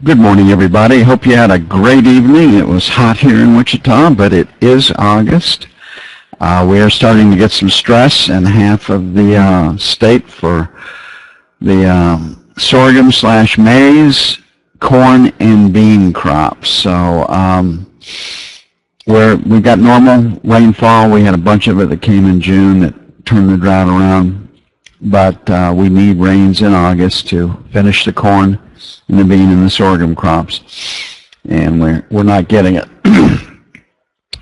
Good morning, everybody. Hope you had a great evening. It was hot here in Wichita, but it is August. We are starting to get some stress in half of the state for the sorghum / maize, corn, and bean crops. So we've got normal rainfall. We had a bunch of it that came in June that turned the drought around, but we need rains in August to finish the corn and the bean and the sorghum crops, and we're not getting it.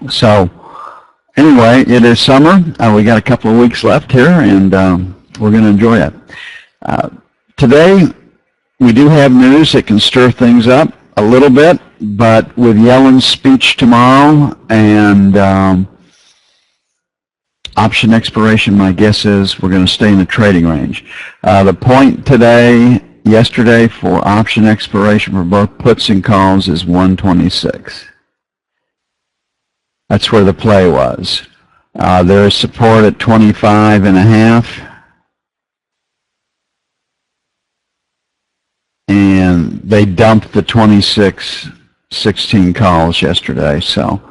So anyway, it is summer. We got a couple of weeks left here, and we're going to enjoy it. Today we do have news that can stir things up a little bit, but with Yellen's speech tomorrow and option expiration, my guess is we're going to stay in the trading range. The point yesterday for option expiration for both puts and calls is 126. That's where the play was. There is support at 25.5, and they dumped the 26.16 calls yesterday. So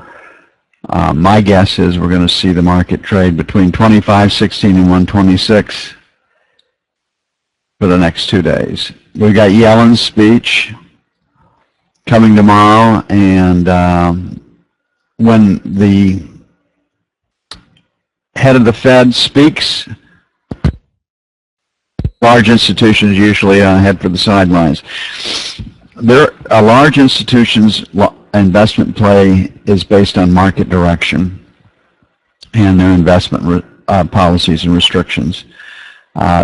my guess is we're going to see the market trade between 25.16 and 126 for the next 2 days. We've got Yellen's speech coming tomorrow, and when the head of the Fed speaks, large institutions usually head for the sidelines. A large institution's investment play is based on market direction and their investment policies and restrictions.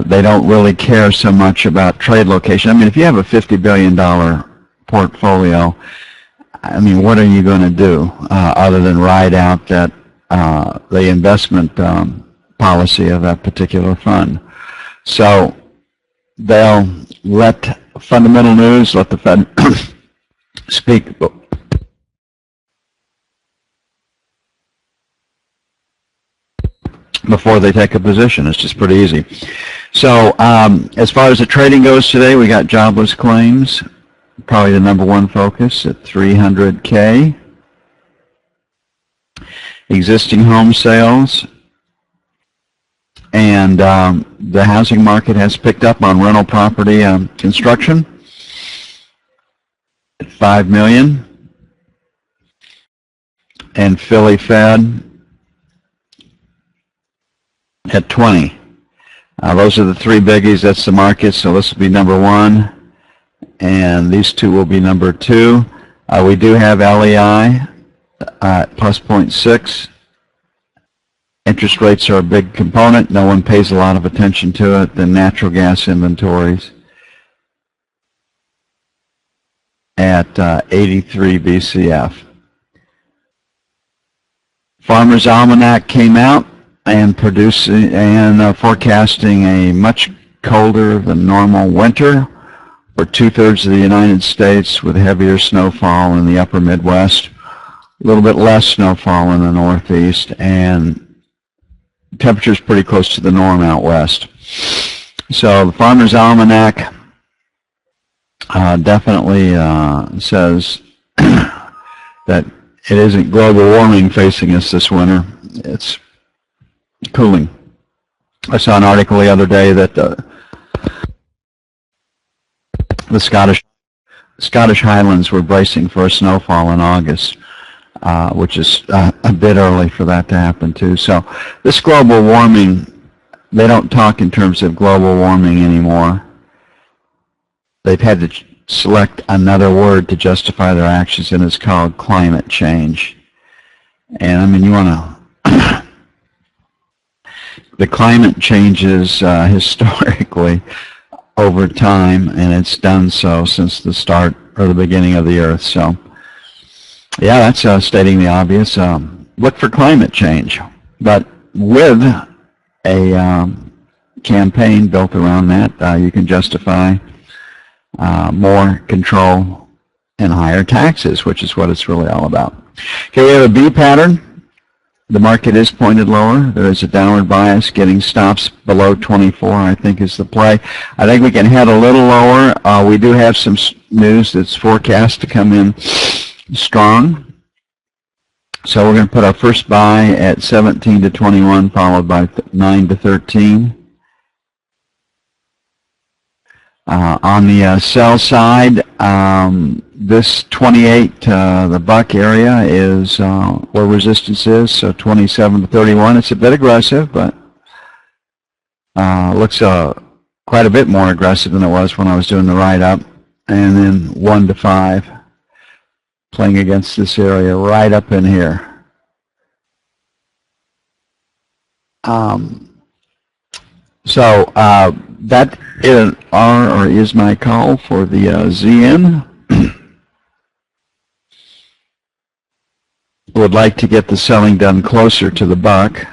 They don't really care so much about trade location. I mean, if you have a $50 billion portfolio, I mean, what are you going to do other than ride out that the investment policy of that particular fund? So they'll let fundamental news, let the Fed speak before they take a position. It's just pretty easy. So as far as the trading goes today, we got jobless claims, probably the number one focus at 300K. Existing home sales, and the housing market has picked up on rental property construction at 5 million, and Philly Fed at 20. Those are the three biggies. That's the market. So this will be number one, and these two will be number two. We do have LEI at plus 0.6. Interest rates are a big component. No one pays a lot of attention to it. The natural gas inventories at 83 BCF. Farmer's Almanac came out and forecasting a much colder than normal winter for 2/3 of the United States, with heavier snowfall in the upper Midwest, a little bit less snowfall in the Northeast, and temperatures pretty close to the norm out west. So the Farmer's Almanac definitely says that it isn't global warming facing us this winter. It's cooling. I saw an article the other day that the Scottish Highlands were bracing for a snowfall in August, which is a bit early for that to happen too. So this global warming, they don't talk in terms of global warming anymore. They've had to select another word to justify their actions, and it's called climate change. And I mean, you want to the climate changes historically over time, and it's done so since the start or the beginning of the Earth. So yeah, that's stating the obvious. Look for climate change, but with a campaign built around that, you can justify more control and higher taxes, which is what it's really all about. Okay, we have a B pattern. The market is pointed lower. There is a downward bias. Getting stops below 24, I think, is the play. I think we can head a little lower. We do have some news that's forecast to come in strong. So we're going to put our first buy at 17 to 21, followed by 9 to 13. On the sell side, this 28 the buck area is where resistance is, so 27 to 31. It's a bit aggressive, but looks quite a bit more aggressive than it was when I was doing the write-up. And then 1 to 5, playing against this area right up in here. That is my call for the ZN. Would like to get the selling done closer to the buck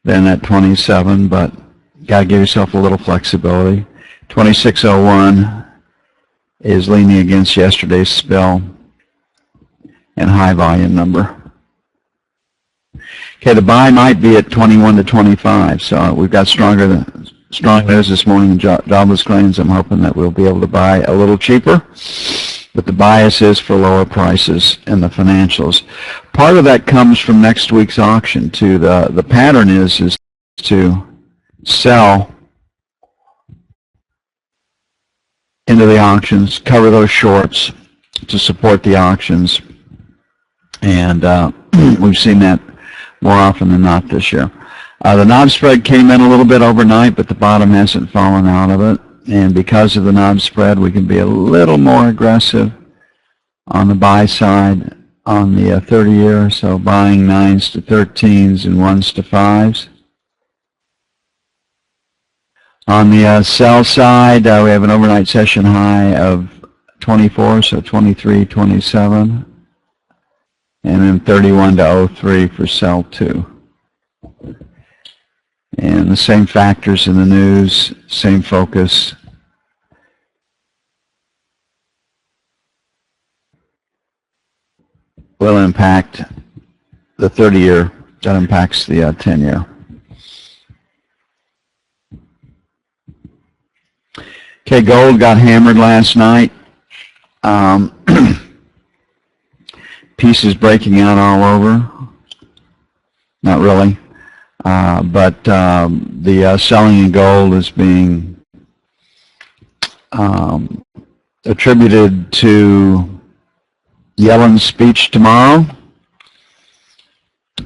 than at 27, but got to give yourself a little flexibility. 26.01 is leaning against yesterday's spill and high volume number. Okay, the buy might be at 21 to 25, so we've got strong news this morning in jobless claims. I'm hoping that we'll be able to buy a little cheaper, but the bias is for lower prices in the financials. Part of that comes from next week's auction too. The pattern is to sell into the auctions, cover those shorts to support the auctions, and we've seen that more often than not this year. The knob spread came in a little bit overnight, but the bottom hasn't fallen out of it. And because of the knob spread, we can be a little more aggressive on the buy side on the 30-year, so buying 9s to 13s and 1s to 5s. On the sell side, we have an overnight session high of 24, so 23, 27. And then 31 to 03 for sell 2. And the same factors in the news, same focus. Will impact the 30-year, that impacts the 10-year. Okay, gold got hammered last night. Pieces breaking out all over. Not really. But the selling in gold is being attributed to Yellen's speech tomorrow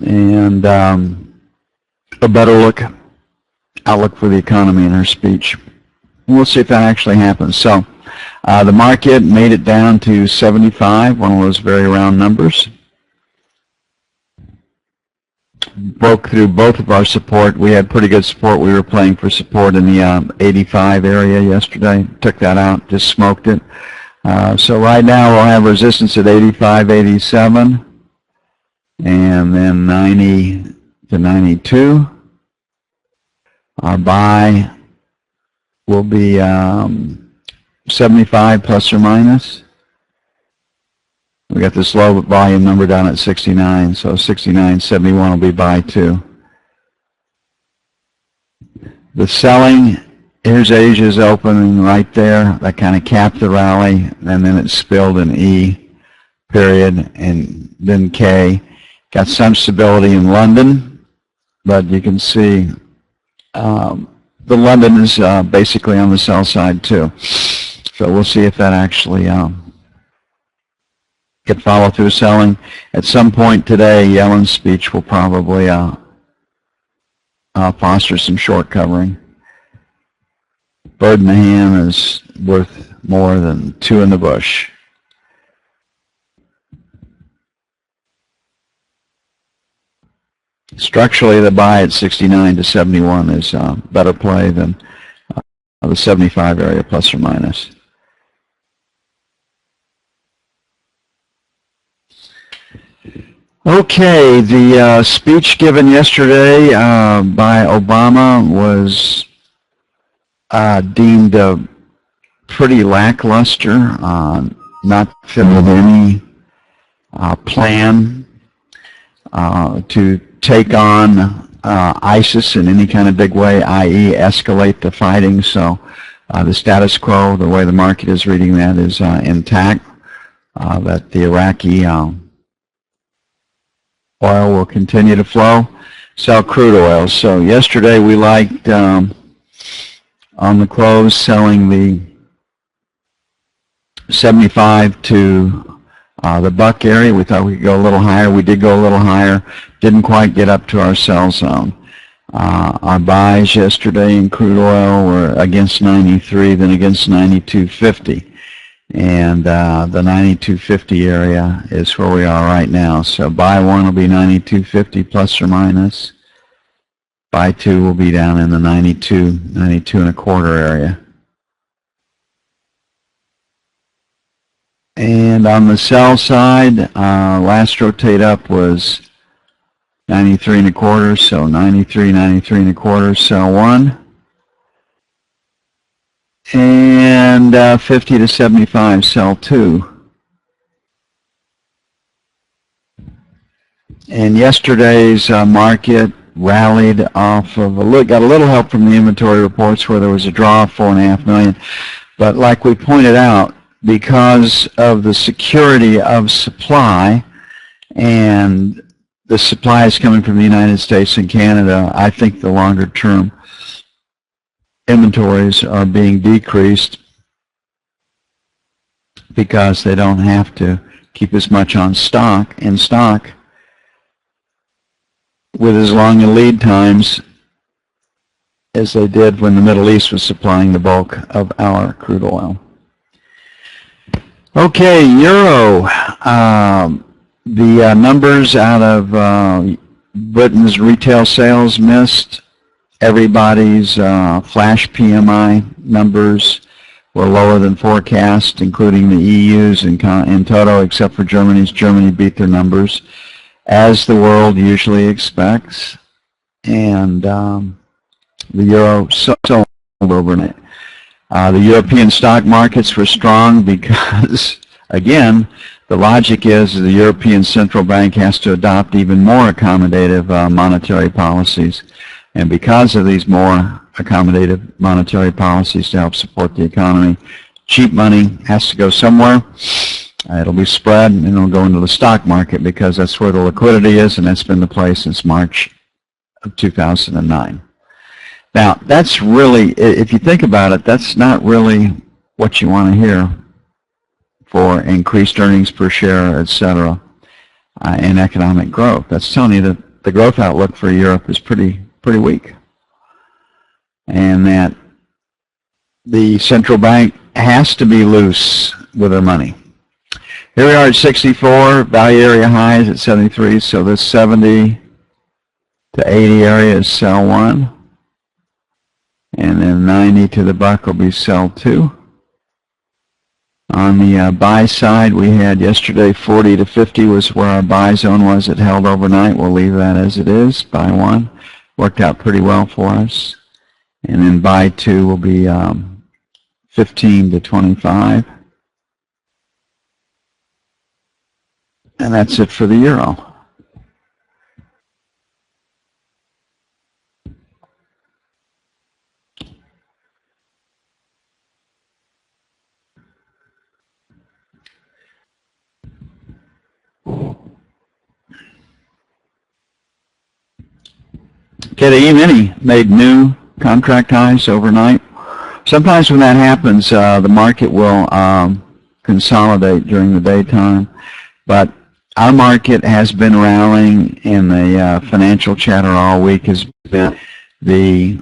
and a better outlook for the economy in her speech. We'll see if that actually happens. So the market made it down to 75, one of those very round numbers. Broke through both of our support. We had pretty good support. We were playing for support in the 85 area yesterday. Took that out, just smoked it. So right now we'll have resistance at 85, 87, and then 90 to 92. Our buy will be 75 plus or minus. We got this low volume number down at 69, so 69, 71 will be buy 2. The selling, here's Asia's opening right there. That kind of capped the rally, and then it spilled in E, period, and then K. Got some stability in London, but you can see the London is basically on the sell side too. So we'll see if that actually get follow through selling. At some point today, Yellen's speech will probably foster some short covering. Bird in the hand is worth more than 2 in the bush. Structurally, the buy at 69 to 71 is a better play than the 75 area plus or minus. Okay, the speech given yesterday by Obama was deemed pretty lackluster, not fit with any plan. to take on ISIS in any kind of big way, i.e. escalate the fighting. So the status quo, the way the market is reading that, is intact, that the Iraqi oil will continue to flow, sell crude oil. So yesterday we liked, on the close, selling the 75 to the buck area. We thought we could go a little higher. We did go a little higher. Didn't quite get up to our sell zone. Our buys yesterday in crude oil were against 93, then against 92.50. And the 92.50 area is where we are right now. So buy one will be 92.50 plus or minus. Buy two will be down in the 92 and a quarter area. And on the sell side, last rotate up was 93 and a quarter, so 93 and a quarter, sell one. And 50 to 75, sell two. And yesterday's market rallied off of got a little help from the inventory reports where there was a draw of 4.5 million. But like we pointed out, because of the security of supply, and the supply is coming from the United States and Canada, I think the longer term inventories are being decreased because they don't have to keep as much in stock with as long a lead times as they did when the Middle East was supplying the bulk of our crude oil. Okay, Euro. The numbers out of Britain's retail sales missed. Everybody's flash PMI numbers were lower than forecast, including the EU's in total, except for Germany's. Germany beat their numbers, as the world usually expects. And the Euro sold overnight. The European stock markets were strong because, again, the logic is the European Central Bank has to adopt even more accommodative monetary policies. And because of these more accommodative monetary policies to help support the economy, cheap money has to go somewhere. It'll be spread and it'll go into the stock market because that's where the liquidity is, and that's been the place since March of 2009. Now, that's really, if you think about it, that's not really what you want to hear for increased earnings per share, etc., and economic growth. That's telling you that the growth outlook for Europe is pretty weak, and that the central bank has to be loose with their money. Here we are at 64, value area highs at 73, so this 70 to 80 area is sell one. And then 90 to the buck will be sell two. On the buy side, we had yesterday 40 to 50 was where our buy zone was. It held overnight. We'll leave that as it is. Buy one. Worked out pretty well for us. And then buy two will be 15 to 25. And that's it for the euro. Okay, the E-mini made new contract highs overnight. Sometimes when that happens, the market will consolidate during the daytime. But our market has been rallying, and the financial chatter all week has been the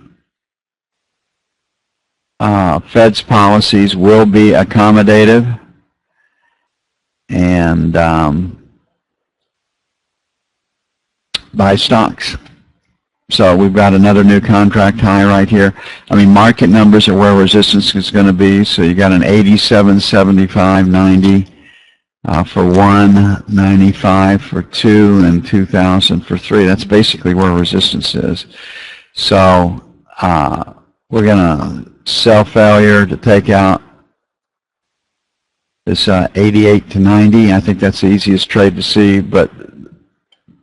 Fed's policies will be accommodative, and buy stocks. So we've got another new contract high right here. I mean, market numbers are where resistance is going to be. So you got an 87, 75, 90 for one, 95 for two, and 2,000 for three. That's basically where resistance is. So we're going to sell failure to take out this 88 to 90. I think that's the easiest trade to see, but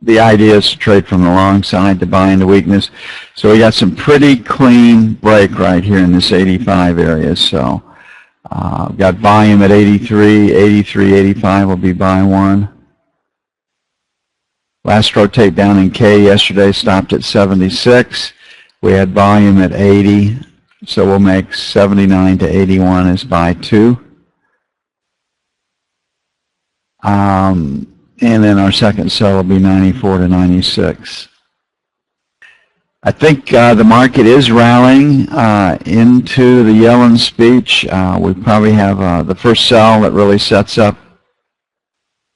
the idea is to trade from the long side to buy into weakness. So we got some pretty clean break right here in this 85 area. So got volume at 83, 83, 85 will be buy one. Last rotate down in K yesterday stopped at 76. We had volume at 80, so we'll make 79 to 81 as buy two. And then our second sell will be 94 to 96. I think the market is rallying into the Yellen speech. We probably have the first sell that really sets up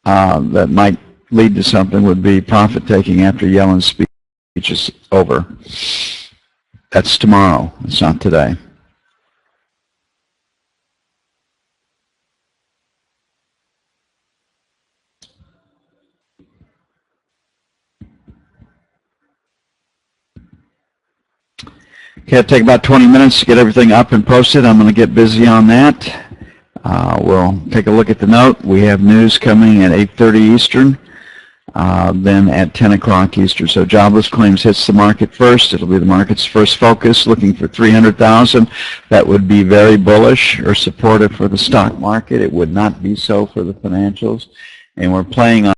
that might lead to something would be profit taking after Yellen's speech is over. That's tomorrow. It's not today. Okay, it'll take about 20 minutes to get everything up and posted. I'm going to get busy on that. We'll take a look at the note. We have news coming at 8:30 Eastern, then at 10 o'clock Eastern. So jobless claims hits the market first. It'll be the market's first focus, looking for 300,000. That would be very bullish or supportive for the stock market. It would not be so for the financials. And we're playing on